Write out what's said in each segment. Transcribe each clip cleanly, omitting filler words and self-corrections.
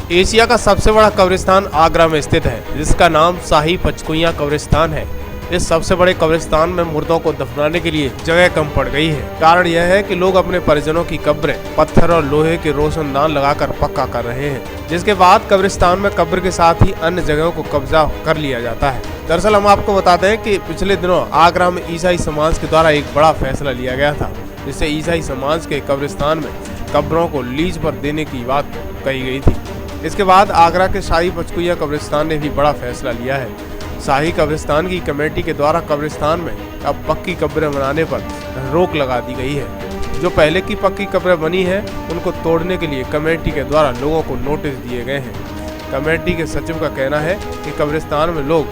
Asia का सबसे बड़ा कब्रिस्तान आगरा में स्थित है, जिसका नाम शाही पचकुइयां कब्रिस्तान है। इस सबसे बड़े कब्रिस्तान में मुर्दों को दफनाने के लिए जगह कम पड़ गई है। कारण यह है कि लोग अपने परिजनों की कब्रें पत्थर और लोहे के रोशनदान लगाकर पक्का कर रहे हैं, जिसके बाद कब्रिस्तान में कब्र के साथ ही अन्य जगहों को कब्जा कर लिया जाता है। दरअसल हम आपको बताते हैं कि पिछले दिनों आगरा में ईसाई समाज के द्वारा एक बड़ा फैसला लिया गया था, जिससे ईसाई समाज के कब्रिस्तान में कब्रों को लीज पर देने की बात कही गई थी। इसके बाद आगरा के शाही पचकुइयां कब्रिस्तान ने भी बड़ा फैसला लिया है। शाही कब्रिस्तान की कमेटी के द्वारा कब्रिस्तान में अब पक्की कब्रें बनाने पर रोक लगा दी गई है। जो पहले की पक्की कब्रें बनी हैं, उनको तोड़ने के लिए कमेटी के द्वारा लोगों को नोटिस दिए गए हैं। कमेटी के सचिव का कहना है कि कब्रिस्तान में लोग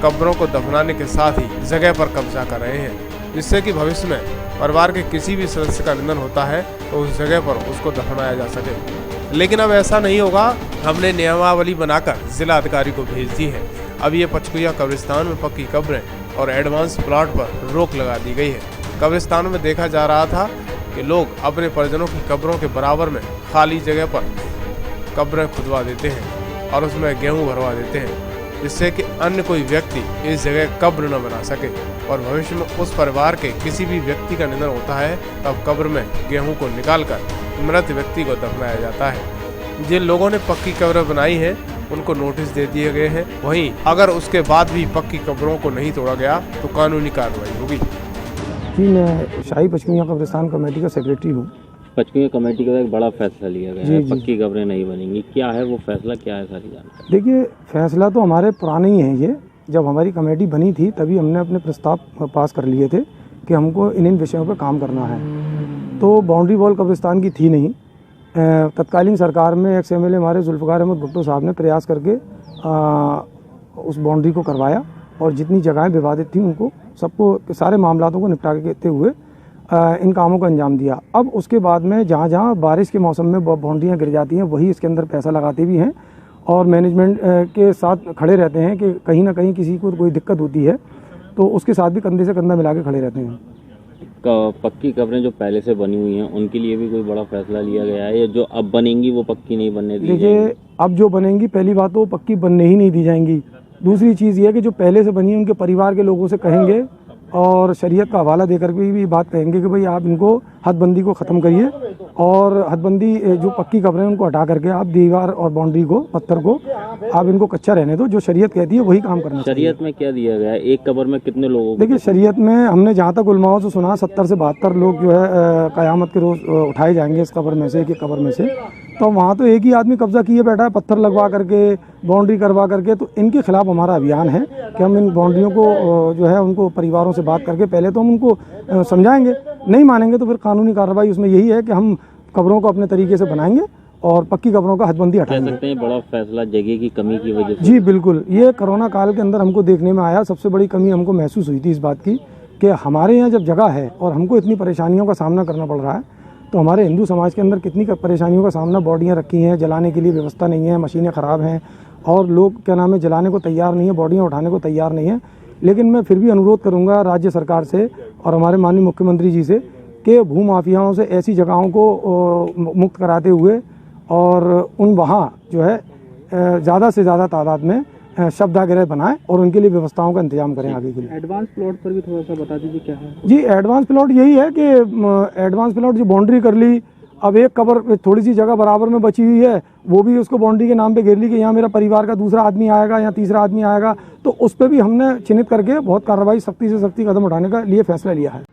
कब्रों को दफनाने के साथ ही जगह पर कब्जा कर रहे हैं, जिससे कि भविष्य में परिवार के किसी भी सदस्य का निधन होता है तो उस जगह पर उसको दफनाया जा सके। लेकिन अब ऐसा नहीं होगा। हमने नियमावली बनाकर जिला अधिकारी को भेज दी है। अब ये पचकुइयां कब्रिस्तान में पक्की कब्रें और एडवांस प्लॉट पर रोक लगा दी गई है। कब्रिस्तान में देखा जा रहा था कि लोग अपने परिजनों की कब्रों के बराबर में खाली जगह पर कब्रें खुदवा देते हैं और उसमें गेहूं भरवा देते हैं, जिससे कि अन्य कोई व्यक्ति इस जगह कब्र न बना सके और भविष्य में उस परिवार के किसी भी व्यक्ति का निधन होता है तब कब्र में गेहूं को निकालकर मृत व्यक्ति को दफनाया जाता है। जिन लोगों ने पक्की कब्र बनाई है उनको नोटिस दे दिए गए हैं। वहीं अगर उसके बाद भी पक्की कब्रों को नहीं तोड़ा गया तो कानूनी कार्रवाई होगी। जी, मैं शाही पचकुइयां कब्रिस्तान कमेटी का सेक्रेटरी हूँ। पचकुइयां कमेटी का एक बड़ा फैसला लिया गया है, पक्की कब्रें नहीं बनेंगी। क्या है वो फैसला, क्या है सारी जानकारी? देखिए, फैसला तो हमारे पुराने ही है। ये जब हमारी कमेटी बनी थी तभी हमने अपने प्रस्ताव पास कर लिए थे कि हमको इन विषयों पर काम करना है। तो बाउंड्री वॉल कब्रिस्तान की थी नहीं। तत्कालीन सरकार में एक्स एमएलए हमारे जुल्फ़िकार अहमद भुट्टो साहब ने प्रयास करके उस बाउंड्री को करवाया और जितनी जगहें विवादित थी उनको सबको सारे मामलातों को निपटा के हुए इन कामों को अंजाम दिया। अब उसके बाद में जहाँ जहाँ बारिश के मौसम में बाउंड्रियाँ गिर जाती हैं वही इसके अंदर पैसा लगाते भी हैं और मैनेजमेंट के साथ खड़े रहते हैं कि कहीं ना कहीं किसी को कोई दिक्कत होती है तो उसके साथ भी कंधे से कंधा मिला के खड़े रहते हैं। पक्की कब्रें जो पहले से बनी हुई हैं उनके लिए भी कोई बड़ा फैसला लिया गया है या जो अब बनेंगी वो पक्की नहीं बनने दी जाएंगी? देखिए, अब जो बनेंगी पहली बात तो पक्की बनने ही नहीं दी जाएंगी। दूसरी चीज़ ये है कि जो पहले से बनी है उनके परिवार के लोगों से कहेंगे और शरीयत का हवाला देकर भी बात कहेंगे कि भाई आप इनको हदबंदी को ख़त्म करिए और हदबंदी जो पक्की कब्रें उनको हटा करके आप दीवार और बाउंड्री को पत्थर को आप इनको कच्चा रहने दो। जो शरीयत कहती है वही काम करना। शरीयत में क्या दिया गया है? एक कब्र में कितने लोगों? देखिए, शरीयत में हमने जहाँ तक उलमाओं से सुना 70 से 72 लोग जो है क़यामत के रोज़ उठाए जाएंगे इस कब्र में से, एक कब्र में से। तो वहाँ तो एक ही आदमी कब्जा किए बैठा है, पत्थर लगवा करके, बाउंड्री करवा करके। तो इनके खिलाफ हमारा अभियान है कि हम इन बाउंड्रियों को जो है उनको परिवारों से बात करके पहले तो हम उनको समझाएंगे, नहीं मानेंगे तो फिर कानूनी कार्रवाई उसमें यही है कि हम कब्रों को अपने तरीके से बनाएंगे और पक्की कब्रों का हदबंदी हटाएंगे। कह सकते हैं बड़ा फैसला जगह की कमी की वजह से? जी बिल्कुल, ये कोरोना काल के अंदर हमको देखने में आया। सबसे बड़ी कमी हमको महसूस हुई थी इस बात की कि हमारे यहाँ जब जगह है और हमको इतनी परेशानियों का सामना करना पड़ रहा है तो हमारे हिंदू समाज के अंदर कितनी परेशानियों का सामना। बॉडियाँ रखी हैं, जलाने के लिए व्यवस्था नहीं है, मशीनें ख़राब हैं और लोग क्या नाम है जलाने को तैयार नहीं है, बॉडियाँ उठाने को तैयार नहीं है। लेकिन मैं फिर भी अनुरोध करूँगा राज्य सरकार से और हमारे माननीय मुख्यमंत्री जी से कि भूमाफियाओं से ऐसी जगहों को मुक्त कराते हुए और उन वहाँ जो है ज़्यादा से ज़्यादा तादाद में शवदाह बनाएं और उनके लिए व्यवस्थाओं का इंतजाम करें आगे के लिए। एडवांस प्लॉट पर भी थोड़ा सा बता दीजिए क्या है? जी, एडवांस प्लॉट यही है कि एडवांस प्लॉट जो बाउंड्री कर ली, अब एक कब्र थोड़ी सी जगह बराबर में बची हुई है वो भी उसको बाउंड्री के नाम पे घेर ली कि यहाँ मेरा परिवार का दूसरा आदमी आएगा या तीसरा आदमी आएगा, तो उस पर भी हमने चिन्हित करके बहुत कार्रवाई सख्ती से सख्ती कदम उठाने का लिए फैसला लिया है।